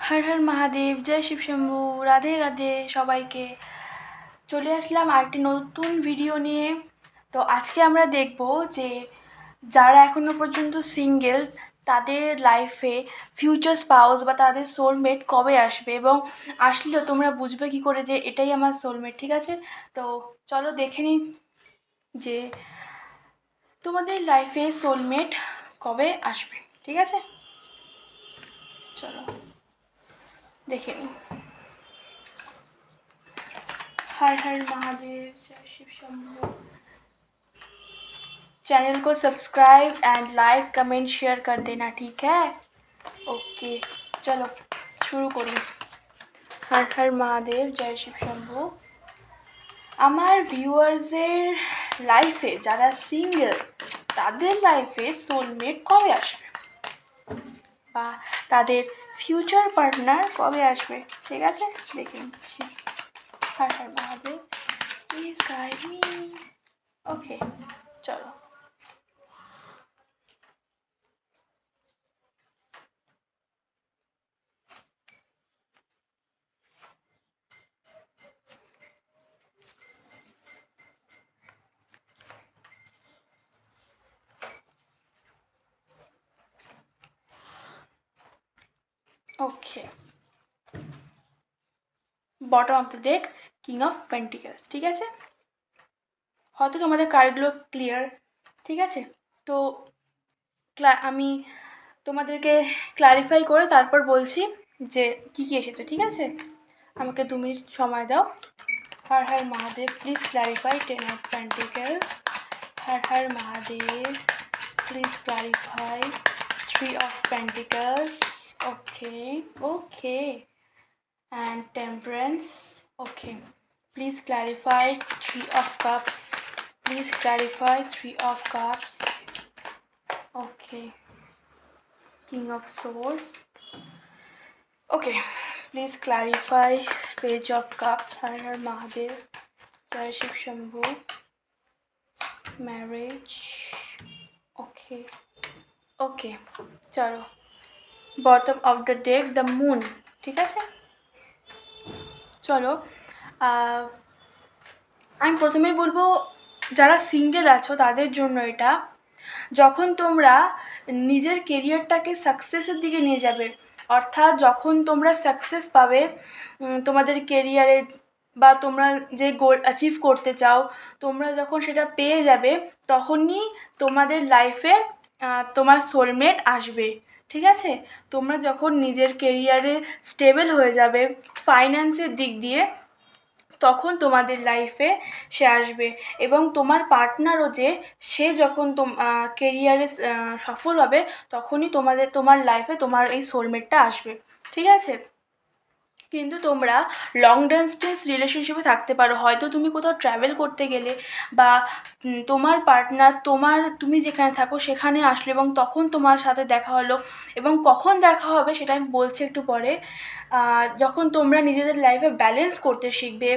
হর হর মহাদেব, জয় শিব শম্ভু, রাধে রাধে সবাইকে। চলে আসলাম আরেকটি নতুন ভিডিও নিয়ে। তো আজকে আমরা দেখব যে যারা এখনও পর্যন্ত সিঙ্গেল তাদের লাইফে ফিউচার স্পাউস বা তাদের সোলমেট কবে আসবে, এবং আসলেও তোমরা বুঝবে কী করে যে এটাই আমার সোলমেট। ঠিক আছে, তো চলো দেখে নিই যে তোমাদের লাইফে সোলমেট কবে আসবে। ঠিক আছে, চলো দেখে নিই। हर हर महादेव, जय शिव शंभू। चैनल को subscribe and like comment share कर देना, ठीक है? ओके, चलो शुरू करी। हर हर महादेव, जय शिव शंभू। আমার ভিউয়ার্সের লাইফে যারা সিঙ্গেল তাদের লাইফে সোলমেট কবে আসবে বা তাদের ফিউচার পার্টনার কবে আসবে, ঠিক আছে দেখে নিচ্ছি। Har Har Mahadev, please guide me. Okay, चलो। Okay, bottom of the deck, king of pentacles. ঠিক আছে, হয়তো তোমাদের কার্ডগুলো ক্লিয়ার। ঠিক আছে, তো আমি তোমাদেরকে ক্লারিফাই করে তারপর বলছি যে কী কী এসেছে। ঠিক আছে, আমাকে 2 মিনিট সময় দাও। Har Har Mahadev, please clarify 10 of Pentacles। Har Har Mahadev, please clarify 3 of Pentacles। Okay okay, and Temperance। okay, please clarify 3 of Cups। please clarify 3 of Cups। okay, King of Swords। okay, please clarify Page of Cups। Har Har Mahadev, जय Shiv Shambhu. Marriage। okay okay, चलो bottom of the deck, the moon. ঠিক আছে, চলো আমি প্রথমেই বলবো যারা single আছো তাদের জন্য এটা, যখন তোমরা নিজের কেরিয়ারটাকে সাকসেসের দিকে নিয়ে যাবে, অর্থাৎ যখন তোমরা সাকসেস পাবে তোমাদের কেরিয়ারে, বা তোমরা যে গোল অ্যাচিভ করতে চাও তোমরা যখন সেটা পেয়ে যাবে, তখনই তোমাদের লাইফে তোমার সোলমেট আসবে। ঠিক আছে, তোমরা যখন নিজের কেরিয়ারে স্টেবল হয়ে যাবে ফাইন্যান্সের দিক দিয়ে, তখন তোমাদের লাইফে সে আসবে, এবং তোমার পার্টনারও যে সে যখন কেরিয়ারে সফল হবে তখনই তোমার লাইফে তোমার এই সোলমেটটা আসবে। ঠিক আছে, কিন্তু তোমরা লং ডিস্টেন্স রিলেশনশিপে থাকতে পারো। হয়তো তুমি কোথাও ট্রাভেল করতে গেলে, বা তোমার পার্টনার তুমি যেখানে থাকো সেখানে আসলো, এবং তখন তোমার সাথে দেখা হলো, এবং কখন দেখা হবে সেটা আমি বলছি একটু পরে। যখন তোমরা নিজেদের লাইফে ব্যালেন্স করতে শিখবে,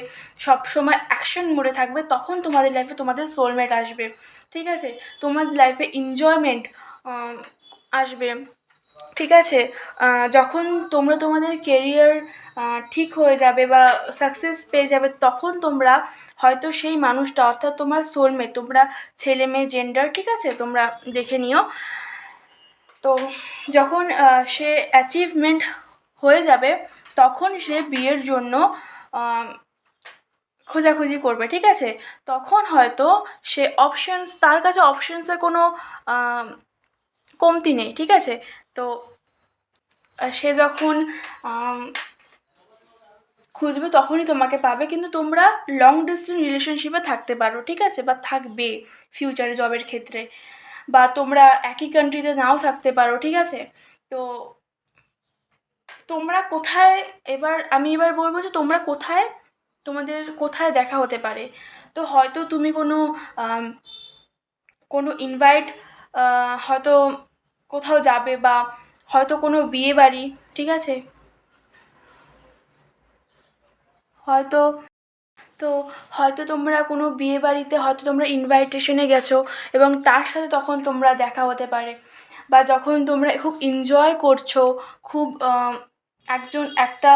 সবসময় অ্যাকশন মোডে থাকবে, তখন তোমাদের লাইফে তোমাদের সোলমেট আসবে। ঠিক আছে, তোমাদের লাইফে এনজয়মেন্ট আসবে। ঠিক আছে, যখন তোমরা তোমাদের কেরিয়ার ঠিক হয়ে যাবে বা সাকসেস পেয়ে যাবে, তখন তোমরা হয়তো সেই মানুষটা, অর্থাৎ তোমার সোলমেট, তোমরা ছেলে মেয়ে জেন্ডার, ঠিক আছে তোমরা দেখে নিও, তো যখন সে অ্যাচিভমেন্ট হয়ে যাবে তখন সে বিয়ের জন্য খোঁজাখুঁজি করবে। ঠিক আছে, তখন হয়তো সে তার কাছে অপশানসের কোনো কমতি নেই। ঠিক আছে, তো সে যখন খুঁজবে তখনই তোমাকে পাবে, কিন্তু তোমরা লং ডিস্টেন্স রিলেশনশিপে থাকতে পারো। ঠিক আছে, বা থাকবে ফিউচারে জবের ক্ষেত্রে, বা তোমরা একই কান্ট্রিতে নাও থাকতে পারো। ঠিক আছে, তো তোমরা কোথায়, আমি বলবো যে তোমরা তোমাদের কোথায় দেখা হতে পারে। তো হয়তো তুমি কোনো ইনভাইট, হয়তো কোথাও যাবে, বা হয়তো কোনো বিয়ে বাড়ি। ঠিক আছে, হয়তো তোমরা কোনো বিয়ে বাড়িতে হয়তো তোমরা ইনভাইটেশনে গেছো, এবং তার সাথে তখন তোমরা দেখা হতে পারে, বা যখন তোমরা খুব এনজয় করছো, খুব একজন একটা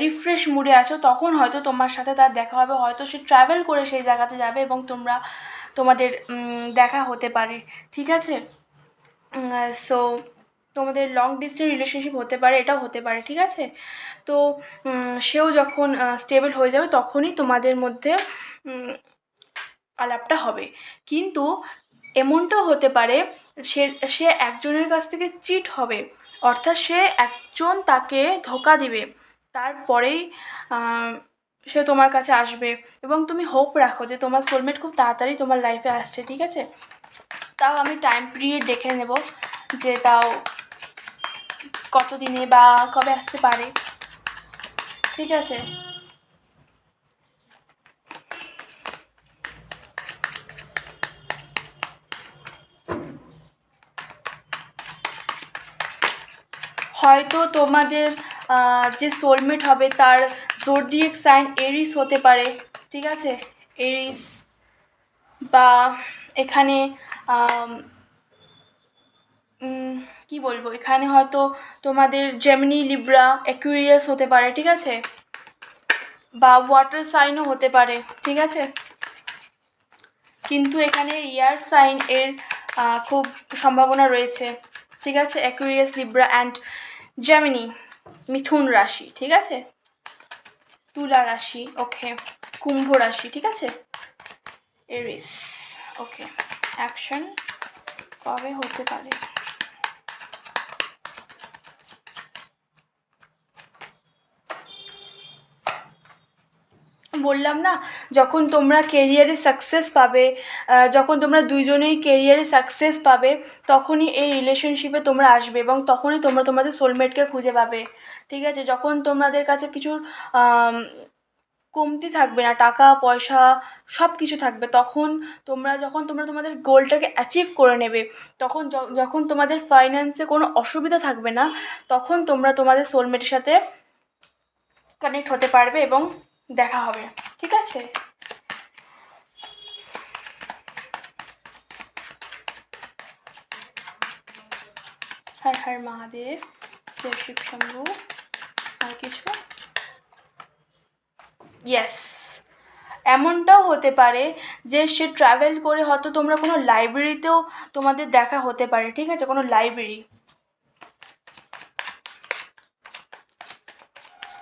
রিফ্রেশ মুডে আছো, তখন হয়তো তোমার সাথে তার দেখা হবে, হয়তো সে ট্রাভেল করে সেই জায়গাতে যাবে এবং তোমাদের দেখা হতে পারে, ঠিক আছে? সো তোমাদের লং ডিস্টেন্স রিলেশনশিপ হতে পারে, এটাও হতে পারে, ঠিক আছে? তো সেও যখন স্টেবল হয়ে যাবে তখনই তোমাদের মধ্যে আলাপটা হবে। কিন্তু এমনটাও হতে পারে সে সে একজনের কাছ থেকে চিট হবে, অর্থাৎ সে একজন তাকে ধোঁকা দিবে, তারপরেই সে তোমার কাছে আসবে, এবং তুমি হোপ রাখো যে তোমার সোলমেট খুব তাড়াতাড়ি তোমার লাইফে আসছে, ঠিক আছে? তাও আমি টাইম পিরিয়ড দেখে নেব যে তাও কত দিনে বা কবে আসতে পারে, ঠিক আছে? হয়তো তোমাদের যে সোলমেট হবে তার জোডিয়াক সাইন এরিস হতে পারে, ঠিক আছে? এরিস, বা এখানে কি বলবো, এখানে হয়তো তোমাদের জেমিনি, লিব্রা, অ্যাকুয়ারিয়াস হতে পারে, ঠিক আছে? বা ওয়াটার সাইনও হতে পারে, ঠিক আছে? কিন্তু এখানে এয়ার সাইন এর খুব সম্ভাবনা রয়েছে, ঠিক আছে? অ্যাকুয়ারিয়াস, লিব্রা অ্যান্ড জেমিনি, মিথুন রাশি, ঠিক আছে? তুলা রাশি, ওকে, কুম্ভ রাশি, ঠিক আছে? এরিস, ওকে। অ্যাকশন কবে হতে পারে? বললাম না, যখন তোমরা কেরিয়ারে সাকসেস পাবে, যখন তোমরা দুইজনেই কেরিয়ারে সাকসেস পাবে, তখনই এই রিলেশনশিপে তোমরা আসবে এবং তখনই তোমরা তোমাদের সোলমেটকে খুঁজে পাবে, ঠিক আছে? যখন তোমাদের কাছে কিছুর কমতি থাকবে না, টাকা পয়সা সব কিছু থাকবে, তখন তোমরা তোমাদের গোলটাকে অ্যাচিভ করে নেবে, তখন যখন তোমাদের ফাইন্যান্সে কোনো অসুবিধা থাকবে না, তখন তোমরা তোমাদের সোলমেটের সাথে কানেক্ট হতে পারবে এবং দেখা হবে, ঠিক আছে? হর হর মহাদেব, জয় শিব শম্ভু। আর কিছু? ইয়েস, এমনটাও হতে পারে যে সে ট্রাভেল করে হয়তো তোমরা কোনো লাইব্রেরিতেও তোমাদের দেখা হতে পারে, ঠিক আছে? কোনো লাইব্রেরি।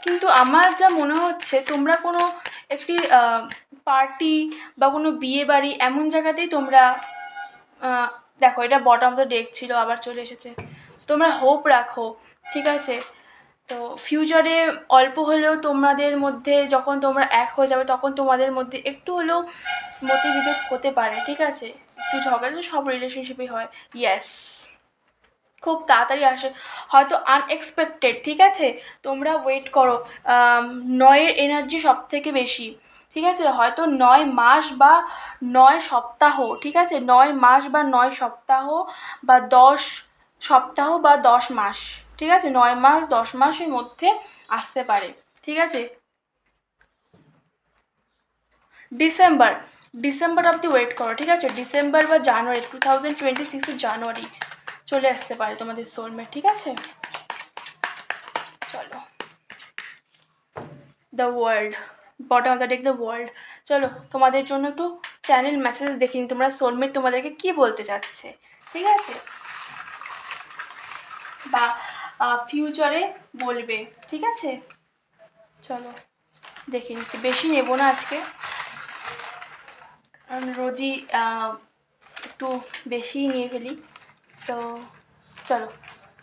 কিন্তু আমার যা মনে হচ্ছে তোমরা কোনো একটি পার্টি বা কোনো বিয়ে বাড়ি এমন জায়গাতেই তোমরা দেখো, এটা বটম অফ দ্য ডেক ছিল, আবার চলে এসেছে। তোমরা হোপ রাখো, ঠিক আছে? তো ফিউচারে অল্প হলেও তোমাদের মধ্যে যখন তোমরা এক হয়ে যাবে তখন তোমাদের মধ্যে একটু হলেও মতবিভেদ হতে পারে, ঠিক আছে? একটু ঝগড়া তো সব রিলেশনশিপেই হয়। ইয়েস, খুব তাড়াতাড়ি আসে, হয়তো আনএক্সপেক্টেড, ঠিক আছে? তোমরা ওয়েট করো, 9-এর এনার্জি সব থেকে বেশি, ঠিক আছে? হয়তো 9 মাস বা 9 সপ্তাহ, ঠিক আছে? 9 মাস বা 9 সপ্তাহ বা 10 সপ্তাহ বা 10 মাস, ঠিক আছে? 9 মাস 10 মাসের মধ্যে আসতে পারে, ঠিক আছে? ডিসেম্বর, ডিসেম্বর অবধি ওয়েট করো, ঠিক আছে? ডিসেম্বর বা জানুয়ারি, 2026-এর জানুয়ারি চলে আসতে পারে তোমাদের সোলমেট, ঠিক আছে? চলো, the world, bottom of the day, the world. চলো তোমাদের জন্য একটু চ্যানেল মেসেজ দেখিনি, তোমরা সোলমেট তোমাদেরকে কি বলতে চাচ্ছে, ঠিক আছে? বা ফিউচারে বলবে, ঠিক আছে? চলো দেখে নিচ্ছি, বেশি নেবো না আজকে, কারণ রোজই একটু বেশিই নিয়ে ফেলি। সো চলো,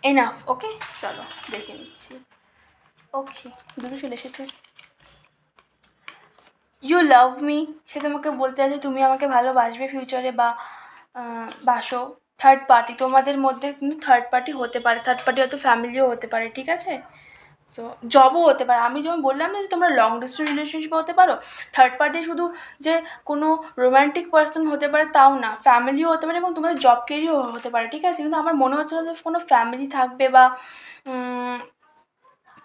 এনাফ, ওকে? চলো দেখে নিচ্ছি। ওকে, দুটো চলে এসেছে। ইউ লাভ মি, সে তোমাকে বলতে আছে তুমি আমাকে ভালোবাসবে ফিউচারে, বা বাসো। থার্ড পার্টি, তোমাদের মধ্যে কিন্তু থার্ড পার্টি হতে পারে, থার্ড পার্টি হয়তো ফ্যামিলিও হতে পারে, ঠিক আছে? তো জবও হতে পারে, আমি যেমন বললাম না যে তোমরা লং ডিস্টেন্স রিলেশনশিপে হতে পারো, থার্ড পার্টি শুধু যে কোনো রোম্যান্টিক পার্সন হতে পারে তাও না, ফ্যামিলিও হতে পারে এবং তোমাদের জব কেরিও হতে পারে, ঠিক আছে? কিন্তু আমার মনে হচ্ছে না যে কোনো ফ্যামিলি থাকবে বা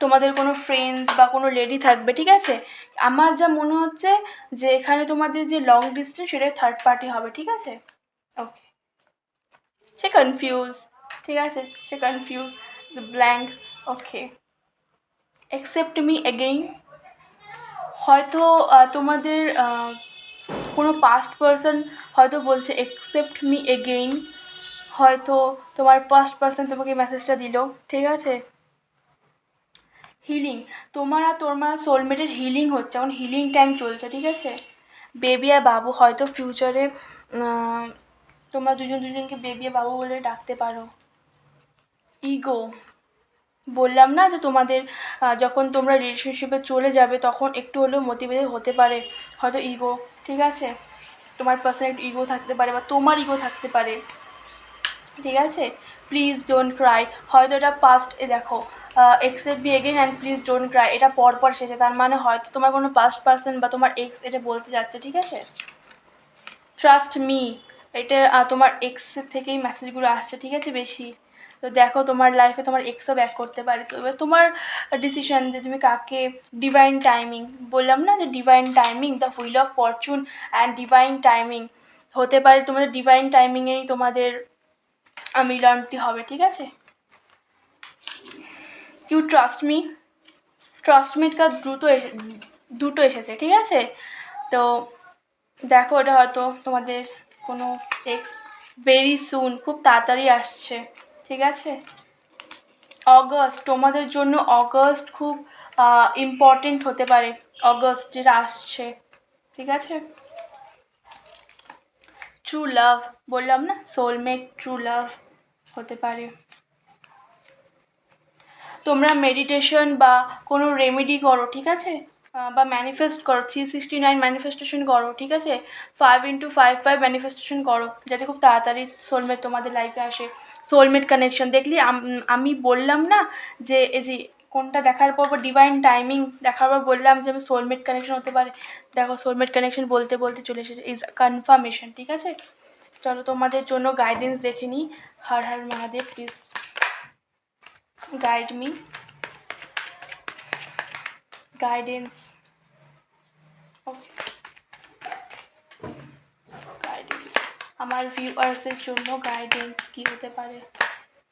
তোমাদের কোনো ফ্রেন্ডস বা কোনো লেডি থাকবে, ঠিক আছে? আমার যা মনে হচ্ছে যে এখানে তোমাদের যে লং ডিস্টেন্স সেটাই থার্ড পার্টি হবে, ঠিক আছে? ওকে, সে কনফিউজ, ঠিক আছে? সে confuse, blank, okay. Accept me again. হয়তো তোমাদের কোনো পাস্ট পারসন হয়তো বলছে অ্যাকসেপ্ট মি এগেইন, হয়তো তোমার পাস্ট পারসন তোমাকে মেসেজটা দিল, ঠিক আছে। হিলিং, তোমার আর তোমার সোলমেটের হিলিং হচ্ছে, এখন হিলিং টাইম চলছে, ঠিক আছে। বেবি আর বাবু, হয়তো ফিউচারে তোমরা দুজনকে বেবি আর বাবু বলে ডাকতে পারো। ইগো, বললাম না যে তোমাদের যখন তোমরা রিলেশনশিপে চলে যাবে তখন একটু হলেও মোটিভেটেড হতে পারে হয়তো ইগো, ঠিক আছে। তোমার পার্সোনাল একটু ইগো থাকতে পারে বা তোমার ইগো থাকতে পারে, ঠিক আছে। প্লিজ ডোন্ট ক্রাই, হয়তো এটা পাস্ট, দেখো accept me again and please don't Cry, এটা পরপর শেষে, তার মানে হয়তো তোমার কোনো পাস্ট পার্সন বা তোমার এক্স এটা বলতে যাচ্ছে, ঠিক আছে। ট্রাস্ট মি, এটা তোমার এক্সের থেকেই মেসেজগুলো আসছে, ঠিক আছে, বেশি। তো দেখো তোমার লাইফে তোমার এক্সও ব্যাক করতে পারে, তো এবার তোমার ডিসিশন যে তুমি কাকে। ডিভাইন টাইমিং, বললাম না যে divine timing, the wheel of Fortune and divine timing হতে পারে তোমাদের, ডিভাইন টাইমিংয়েই তোমাদের মিলনটি হবে, ঠিক আছে। You trust me, trust meet card দুটো এসেছে, ঠিক আছে। তো দেখো এটা হয়তো তোমাদের কোনো এক্স ভেরি সুন, খুব তাড়াতাড়ি আসছে, ঠিক আছে। অগস্ট, তোমাদের জন্য অগস্ট খুব ইম্পর্টেন্ট হতে পারে, অগস্ট যেটা আসছে, ঠিক আছে। ট্রু লাভ, বললাম না সোলমেট ট্রু লাভ হতে পারে। তোমরা মেডিটেশন বা কোনো রেমেডি করো, ঠিক আছে, বা ম্যানিফেস্ট করো, 369 ম্যানিফেস্টেশন করো, ঠিক আছে। 5x55 ম্যানিফেস্টেশন করো, যাতে খুব তাড়াতাড়ি সোলমেট তোমাদের লাইফে আসে। সোলমেট কানেকশন দেখলি, আমি বললাম না যে এই যে কোনটা দেখার পর ডিভাইন টাইমিং দেখার পর বললাম যে আমি সোলমেট কানেকশন হতে পারে। দেখো সোলমেট কানেকশন বলতে বলতে চলে এসেছে, ইজ কনফার্মেশন, ঠিক আছে। চলো তোমাদের জন্য গাইডেন্স দেখে নিই। Har Har Mahadev, please guide me, guidance, okay, guidance, আমার ভিউয়ার্সের জন্য গাইডেন্স কি হতে পারে।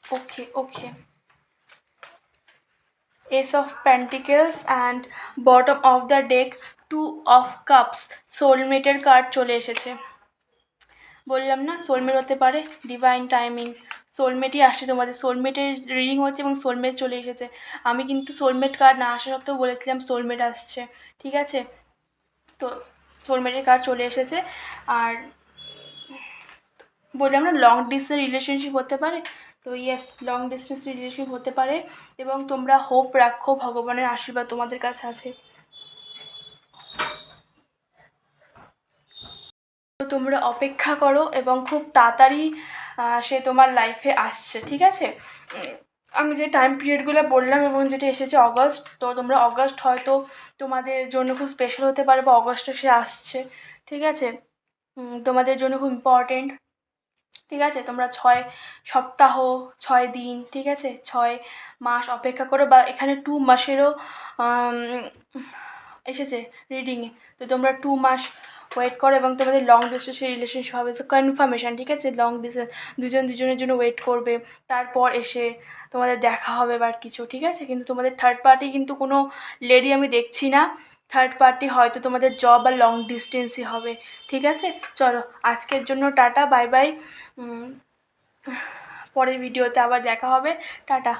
Okay okay, ace of pentacles and bottom of the deck 2 of cups, সোলমেটের কার্ড চলে এসেছে। বললাম না সোলমেট হতে পারে, ডিভাইন টাইমিং, সোলমেটই আসছে তোমাদের, সোলমেটের রিডিং হচ্ছে এবং সোলমেট চলে এসেছে। আমি কিন্তু সোলমেট কার্ড না আসা সত্ত্বেও বলেছিলাম সোলমেট আসছে, ঠিক আছে। তো সোলমেটের কার্ড চলে এসেছে। আর বললাম না লং ডিস্টেন্স রিলেশনশিপ হতে পারে, তো ইয়েস লং ডিস্টেন্স রিলেশনশিপ হতে পারে, এবং তোমরা হোপ রাখো, ভগবানের আশীর্বাদ তোমাদের কাছে আছে। তোমরা অপেক্ষা করো এবং খুব তাড়াতাড়ি সে তোমার লাইফে আসছে, ঠিক আছে। আমি যে টাইম পিরিয়ডগুলো বললাম এবং যেটা এসেছে অগস্ট, তো তোমরা অগস্ট হয়তো তোমাদের জন্য খুব স্পেশাল হতে পারে, বা অগস্টে সে আসছে, ঠিক আছে। তোমাদের জন্য খুব ইম্পর্টেন্ট, ঠিক আছে। তোমরা 6 সপ্তাহ 6 দিন, ঠিক আছে, 6 মাস অপেক্ষা করো, বা এখানে 2 মাসেরও এসেছে রিডিংয়ে। তো তোমরা 2 মাস ওয়েট করো এবং তোমাদের লং ডিস্টেন্সের রিলেশনশিপ হবে, কনফার্মেশন, ঠিক আছে। লং ডিস্টেন্স দুজনের জন্য ওয়েট করবে, তারপর এসে তোমাদের দেখা হবে বা কিছু, ঠিক আছে। কিন্তু তোমাদের থার্ড পার্টি কিন্তু কোনো লেডি আমি দেখছি না, থার্ড পার্টি হয়তো তোমাদের জব বা লং ডিস্টেন্সই হবে, ঠিক আছে। চলো আজকের জন্য টাটা, বাই বাই, পরের ভিডিওতে আবার দেখা হবে, টাটা।